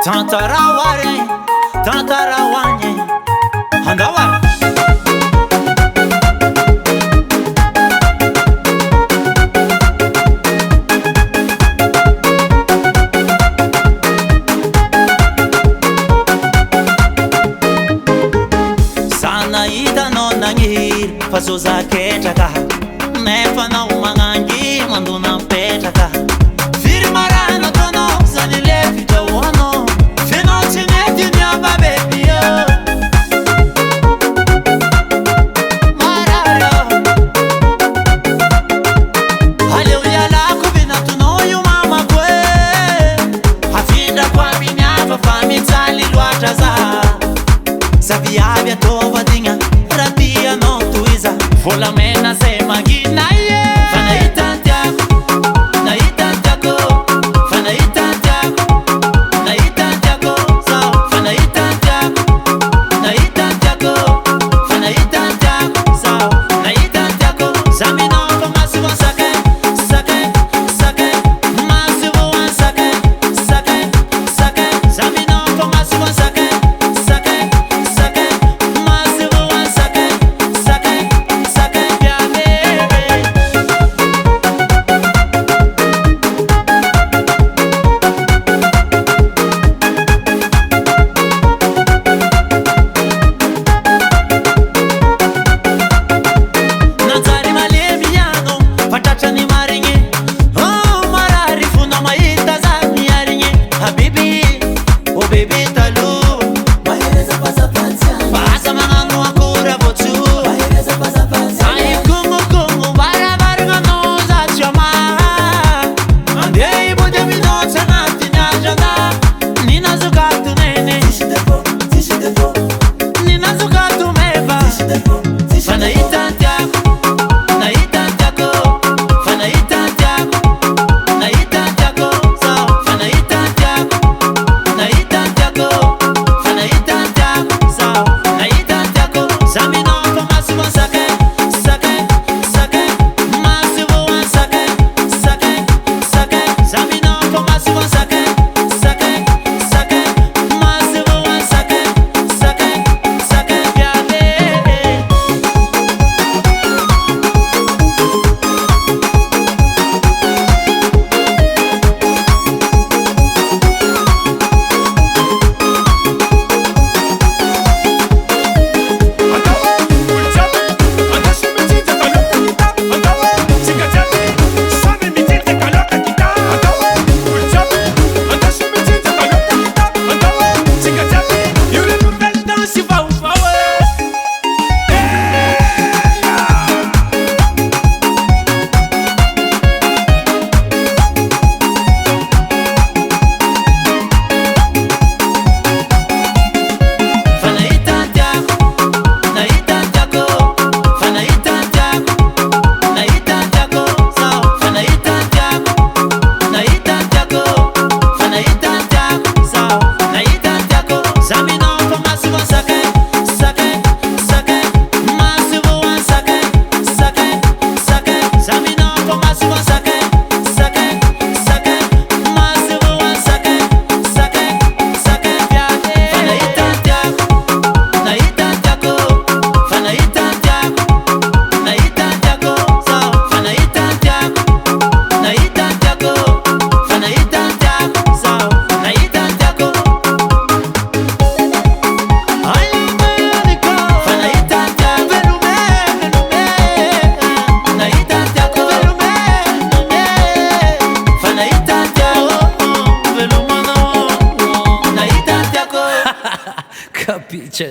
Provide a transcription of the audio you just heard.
Tantaraware, tantarawanye, handawar. Sana ida no nangir, fazoza ketraka, nefa na umangangi, mando na petraka. Firmarana tono, zanile fita wano, fenotineti nyamba baby yo. Mararo, haleluya la kubina tuno yu mama kwe. Hafinda kwa minyava famitali luataza. Sabiabia tova dinga, ratia no tuiza. Vola mena se magina ye. Fana itantiako, na itantiako, fana itantiako, na itantiako, so fana itantiako, na itantiako, fana itantiako, so na itantiako. Zamino ko masivo sake, sake, sake, masivo wan sake, sake, sake. Zamino ko masivo sake, sake, sake, masivo wan sake, sake, sake. Ya baby. Nazari malemiano, patata ni maringi. Oh, mararifu na maita za miaringi. Habibi, oh baby talu. Mahereza pasa panza, Pasa manganu akura botu. mahereza pasa panza, Ai kumu kumu barabar ngano za chama. Ande bude minota na tinyajana. Nina zukatu nene, tishidepo, tishidepo, nina zukatu meva. tishidepo, Fana tishidepo. itantiako, na itantiako, fana itantiako, na itantiako, so fana itantiako, na itantiako, fana itantiako, so na itantiako. Zamino ko masivo sake, sake, sake, masivo wan sake, sake, sake. Zamino ko masivo sake, sake, sake, masivo wan sake, sake, sake. Ya baby. Fana itantiako, na itantiako, fana itantiako, na itantiako, so fana itantiako, na itantiako, fana itantiako, so na itantiako. Zamino ko masivo sake, sake, sake, masivo wan sake, sake, sake. Zamino ko masivo sake, sake, sake, masivo wan sake, sake, sake. Fana itantiako, na itantiako, fana itantiako, na itantiako, so fana itantiako, na itantiako, fana itantiako, so na itantiako. Ay mayanico, fana itantiako, velume, velume, na itantiako, velume, velume, fana itantiako, velumano, na itantiako. Capisce?